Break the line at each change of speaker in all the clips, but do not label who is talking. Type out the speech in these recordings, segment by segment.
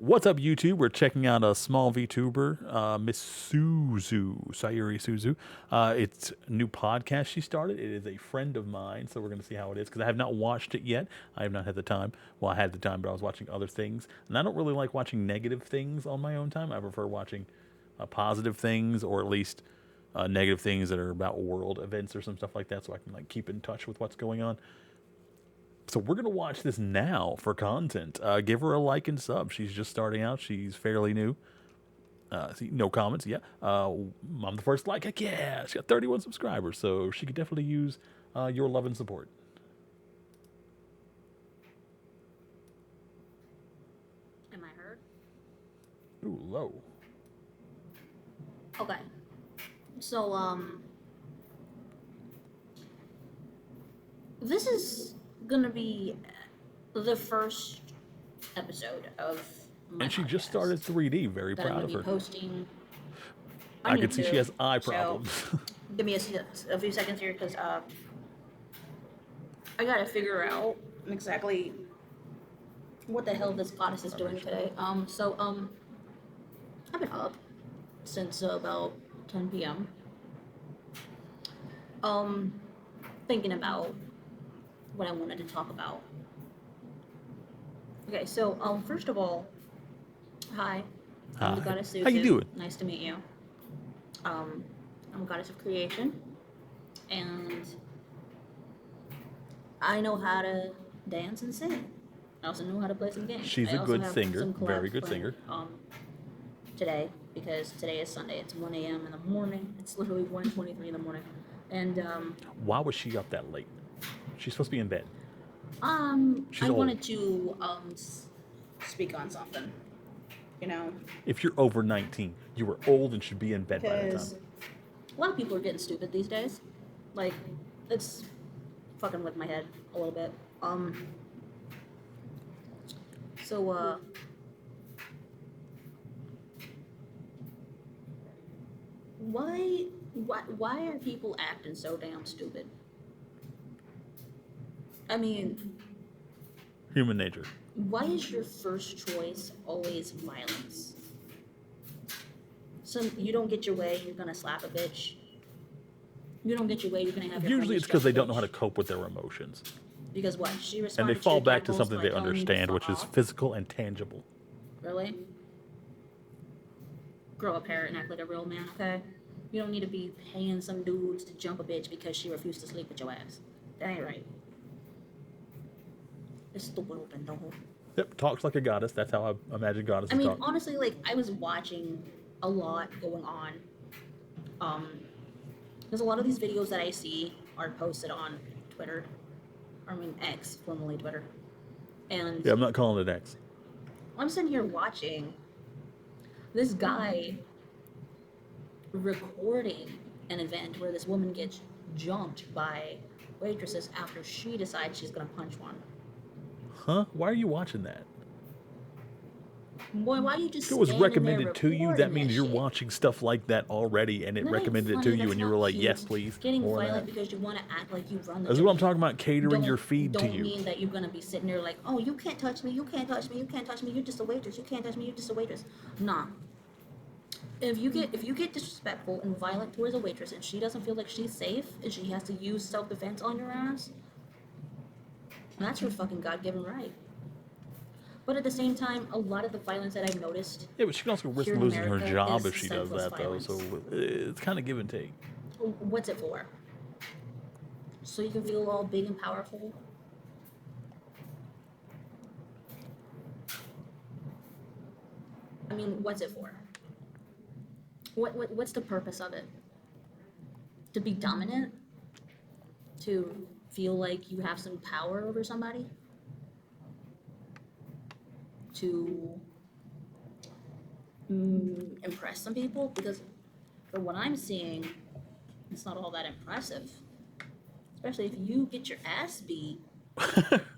What's up, YouTube? We're checking out a small VTuber, Miss Suzu, Sayuri Suzu. It's a new podcast she started. It is a friend of mine, so we're going to see how it is because I have not watched it yet. I have not had the time. Well, I had the time, but I was watching other things, and I don't really like watching negative things on my own time. I prefer watching positive things, or at least negative things that are about world events or some stuff like that, so I can like keep in touch with what's going on. So we're going to watch this now for content. Give her a like and sub. She's just starting out. She's fairly new. See, no comments. Yeah. I'm the first like. Heck yeah. She got 31 subscribers. So she could definitely use your love and support.
Am I heard?
Ooh, low.
Okay. So, this is gonna be the first episode of my
And she just
podcast
started 3D. Very
that I'm
proud
gonna
of
be
her.
posting.
I can see she has eye
So,
problems.
give me a few seconds here, because I gotta figure out exactly what the hell this goddess is doing today. I've been up since about 10 p.m. Thinking about what I wanted to talk about. Okay, so first of all, hi. I'm the
Hi.
goddess Suzus.
How you doing?
Nice to meet you. I'm a goddess of creation, and I know how to dance and sing. I also know how to play some games.
She's
I
a
also
good
have
singer,
some collabs
very good
planned,
singer.
Today, because today is Sunday. It's 1 a.m. in the morning. It's literally 1:23 in the morning, and
Why was she up that late? She's supposed to be in bed. She's
I
old.
wanted to speak on something, you know,
If you're over 19, you were old and should be in bed by that
because
time.
a lot of people are getting stupid these days. Like, it's fucking with my head a little bit. So why are people acting so damn stupid? I mean,
Human nature.
why is your first choice always violence? So you don't get your way, you're gonna slap a bitch. You don't get your way, you're gonna have your
Usually
homies
it's because
jump
they
a
don't know how to
bitch.
cope with their emotions.
Because what? She
And
responded
they
to
fall
your
back
cat
to
post
something
like,
they
"Oh, you need to
understand,
fuck
which is
off."
physical and tangible.
Really? Grow up here and act like a real man, okay? You don't need to be paying some dudes to jump a bitch because she refused to sleep with your ass. That ain't right. It's stupid open though.
Yep, talks like a goddess. That's how I imagine goddesses
I mean,
talk.
honestly, like, I was watching a lot going on. Because a lot of these videos that I see are posted on Twitter. I mean, X, formerly Twitter. And
Yeah, I'm not calling it X.
I'm sitting here watching this guy recording an event where this woman gets jumped by waitresses after she decides she's gonna punch one.
Huh? Why are you watching that?
Boy, why you just
If it was
standing there
recommended to you, that
recording
means
this
you're
shit?
watching stuff like that already, and it
That ain't
recommended it
funny,
to you,
that's
and you were
not
like,
cute.
yes, please,
Getting
more of
violent
that.
because you want to act like you run the
This is what I'm
joint
talking about, catering your feed to
don't
you.
mean that you're gonna be sitting there like, oh, you can't touch me, you can't touch me, you can't touch me, you're just a waitress, you can't touch me, you're just a waitress. Nah. If you get disrespectful and violent towards a waitress and she doesn't feel like she's safe and she has to use self-defense on your ass, that's her fucking God-given right. But at the same time, a lot of the violence that I've noticed
Yeah, but she can also risk
here in
losing her
America
job
is
if she does
senseless
that, though,
violence.
so it's kind of give and take.
What's it for? So you can feel all big and powerful? I mean, what's it for? What's the purpose of it? To be dominant? To feel like you have some power over somebody? To impress some people? Because for what I'm seeing, it's not all that impressive. Especially if you get your ass beat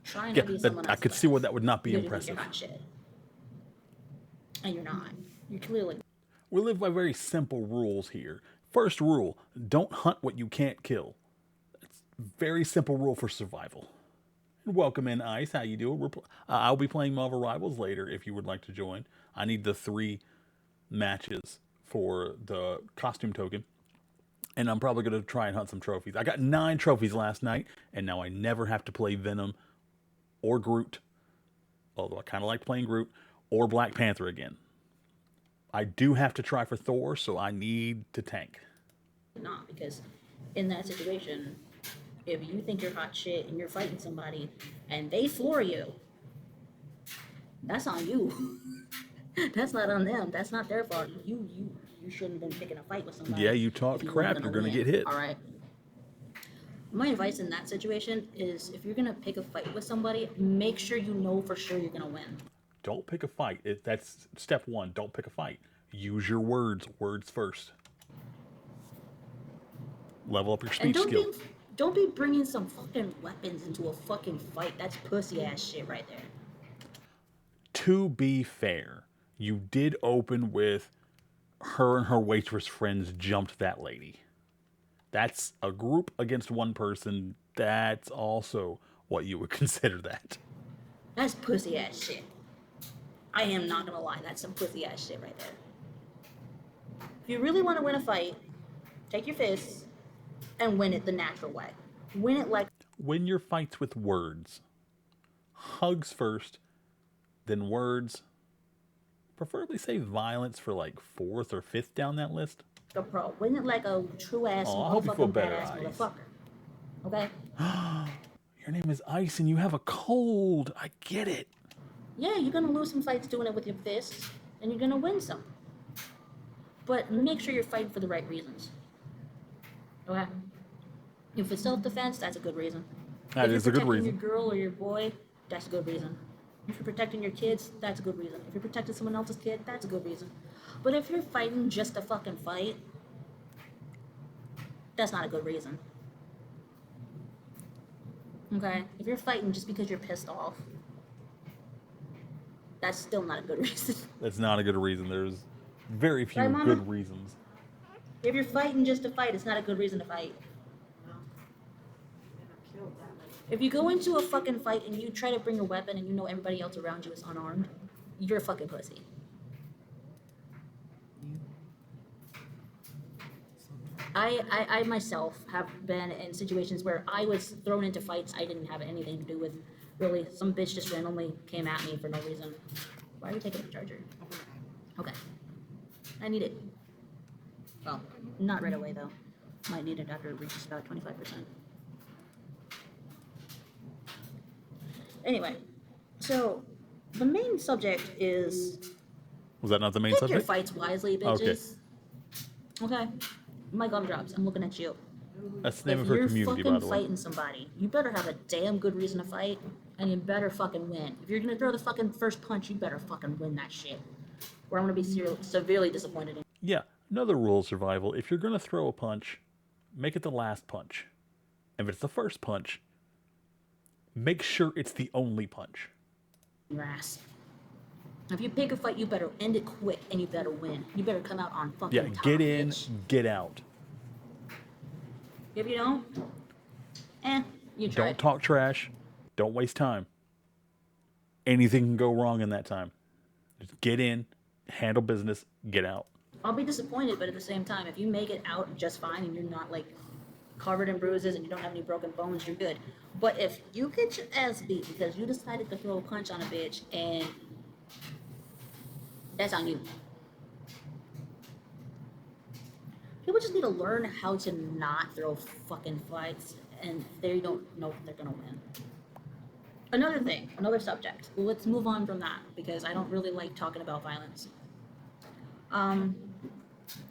trying
Yeah,
to be
that,
someone
I
else's
could see where
wife.
that would not be
Because you think
impressive.
you're not shit. And you're not. You're clearly.
We live by very simple rules here. First rule, don't hunt what you can't kill. That's a very simple rule for survival. Welcome in, Ice. How you doing? I'll be playing Marvel Rivals later if you would like to join. I need the 3 matches for the costume token, and I'm probably going to try and hunt some trophies. I got 9 trophies last night, and now I never have to play Venom or Groot, although I kind of like playing Groot, or Black Panther again. I do have to try for Thor, so I need to tank.
Not because in that situation, if you think you're hot shit and you're fighting somebody and they floor you, that's on you. That's not on them. That's not their fault. You shouldn't have been picking a fight with somebody.
Yeah, you
if
talked
you
crap,
weren't
you're going to
win.
get hit.
All right. My advice in that situation is if you're gonna pick a fight with somebody, make sure you know for sure you're gonna win.
Don't pick a fight. That's step 1. Don't pick a fight. Use your words. Words first. Level up your
And
speech skill.
don't be bringing some fucking weapons into a fucking fight. That's pussy ass shit right there.
To be fair, you did open with her and her waitress friends jumped that lady. That's a group against one person. That's also what you would consider that.
That's pussy ass shit. I am not gonna lie, that's some pussy ass shit right there. If you really want to win a fight, take your fists and win it the natural way. Win it like
Win your fights with words. Hugs first, then words. Preferably say violence for like 4th or 5th down that list.
a pro. Win it like a true ass
Oh, I hope you feel
motherfucking
better,
badass
Ice.
motherfucker. Okay?
Your name is Ice and you have a cold. I get it.
Yeah, you're gonna lose some fights doing it with your fists, and you're gonna win some. But make sure you're fighting for the right reasons. Okay? If it's self-defense, that's a good reason.
That
If
is
you're
a good
protecting
reason.
your girl or your boy, that's a good reason. If you're protecting your kids, that's a good reason. If you're protecting someone else's kid, that's a good reason. But if you're fighting just to fucking fight, that's not a good reason. Okay? If you're fighting just because you're pissed off, that's still not a good reason.
That's not a good reason. There's very few
Right, Mama?
good reasons.
If you're fighting just to fight, it's not a good reason to fight. If you go into a fucking fight and you try to bring a weapon and you know everybody else around you is unarmed, you're a fucking pussy. I myself have been in situations where I was thrown into fights I didn't have anything to do with. Really, some bitch just randomly came at me for no reason. Why are you taking the charger? Okay. I need it. Well, not right away though. Might need it after it reaches about 25%. Anyway, so the main subject is
Was that not the main
pick your
subject?
fights wisely, bitches. Okay. My gumdrops, I'm looking at you.
That's the name
If
of her
you're
community, by
fucking
the way.
fighting somebody, you better have a damn good reason to fight, and you better fucking win. If you're gonna throw the fucking first punch, you better fucking win that shit. Or I'm gonna be severely disappointed in you.
Yeah, another rule of survival. If you're going to throw a punch, make it the last punch. If it's the first punch, make sure it's the only punch.
Your ass. If you pick a fight, you better end it quick, and you better win. You better come out on fucking
Yeah,
top,
get in,
bitch.
get out.
If you don't, you tried.
Don't talk trash. Don't waste time. Anything can go wrong in that time. Just get in, handle business, get out.
I'll be disappointed, but at the same time, if you make it out just fine and you're not like covered in bruises and you don't have any broken bones, you're good. But if you get your ass beat because you decided to throw a punch on a bitch, and that's on you. People just need to learn how to not throw fucking fights, and they don't know if they're gonna win. Another thing, another subject. Let's move on from that because I don't really like talking about violence.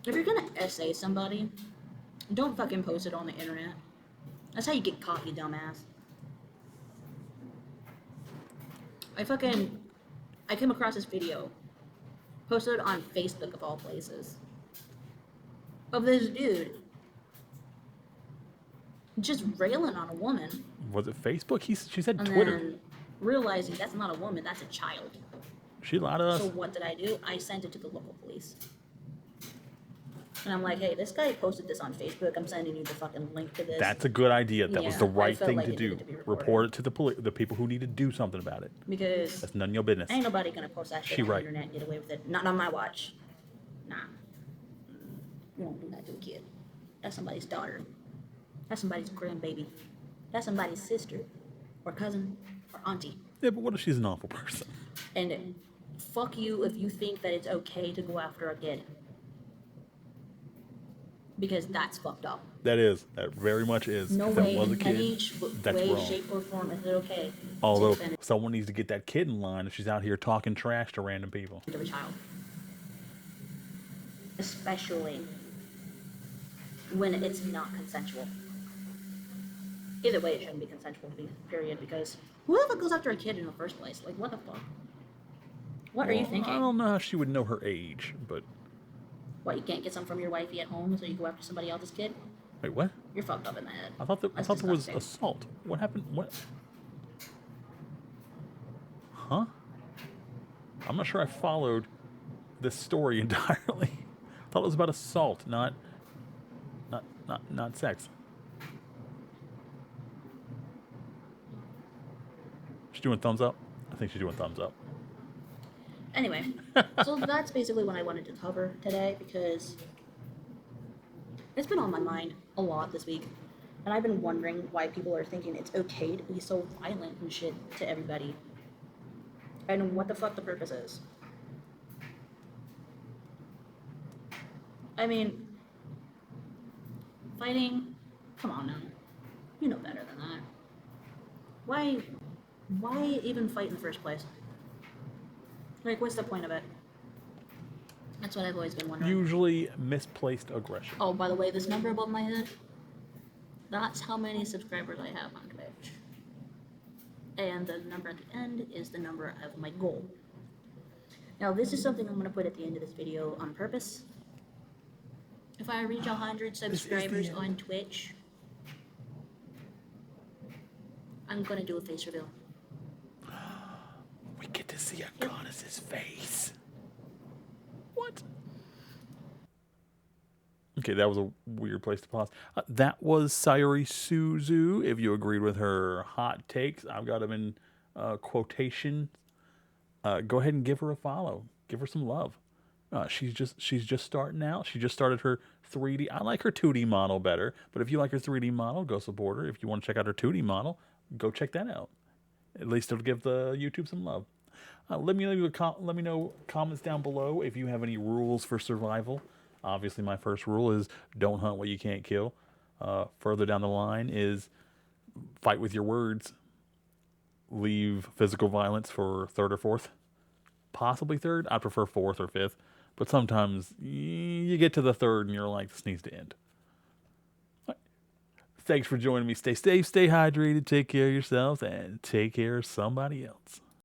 If you're gonna essay somebody, don't fucking post it on the internet. That's how you get caught, you dumbass. I came across this video, posted on Facebook of all places, of this dude just railing on a woman,
Was it Facebook? She said
and
Twitter.
then realizing that's not a woman, that's a child.
She lied to us.
So what did I do? I sent it to the local police. And I'm like, hey, this guy posted this on Facebook. I'm sending you the fucking link to this.
That's a good idea. That was
Yeah,
the
I
right
felt
thing
like
to
it
do.
needed to be reported.
Report it to the people who need to do something about it.
Because
That's none of your business.
ain't nobody gonna post that shit
She
on the
right.
internet and get away with it. Not on my watch. Nah. You don't do that to a kid. That's somebody's daughter. That's somebody's grandbaby. That's somebody's sister. Or cousin. Or auntie.
Yeah, but what if she's an awful person?
And fuck you if you think that it's okay to go after a kid. Because that's fucked up.
That is. That very much is.
No
If
way,
that was a
in
kid,
any
that's
way,
wrong.
shape, or form is it okay
Although
to defend
someone needs to get that kid in line if she's out here talking trash to random people.
a child. Especially when it's not consensual. Either way, it shouldn't be consensual, period, because whoever goes after a kid in the first place, like, what the fuck? What are you thinking?
I don't know how she would know her age, but
What, you can't get some from your wifey at home, so you go after somebody else's kid?
wait, what?
You're fucked up in the head.
I thought
That's
there was
disgusting.
assault. What happened? What? Huh? I'm not sure I followed this story entirely. I thought it was about assault, not sex. She's doing thumbs up. I think she's doing thumbs up.
Anyway, so that's basically what I wanted to cover today, because it's been on my mind a lot this week, and I've been wondering why people are thinking it's okay to be so violent and shit to everybody, and what the fuck the purpose is. I mean, fighting, come on now, you know better than that. Why even fight in the first place? Like, what's the point of it? That's what I've always been wondering.
Usually misplaced aggression.
Oh, by the way, this number above my head, that's how many subscribers I have on Twitch. And the number at the end is the number of my goal. Now, this is something I'm going to put at the end of this video on purpose. If I reach 100 subscribers
end.
on Twitch, I'm going to do a face reveal.
We get to see Adonis's face. What? Okay, that was a weird place to pause. That was Sayuri Suzu. If you agreed with her hot takes, I've got them in quotation. Go ahead and give her a follow. Give her some love. She's just starting out. She just started her 3D. I like her 2D model better, but if you like her 3D model, go support her. If you want to check out her 2D model, go check that out. At least it'll give the YouTube some love. Let me know comments down below if you have any rules for survival. Obviously, my first rule is don't hunt what you can't kill. Further down the line is fight with your words. Leave physical violence for third or fourth. Possibly third. I prefer fourth or fifth. But sometimes you get to the third and you're like, this needs to end. Thanks for joining me. Stay safe, stay hydrated, take care of yourselves, and take care of somebody else.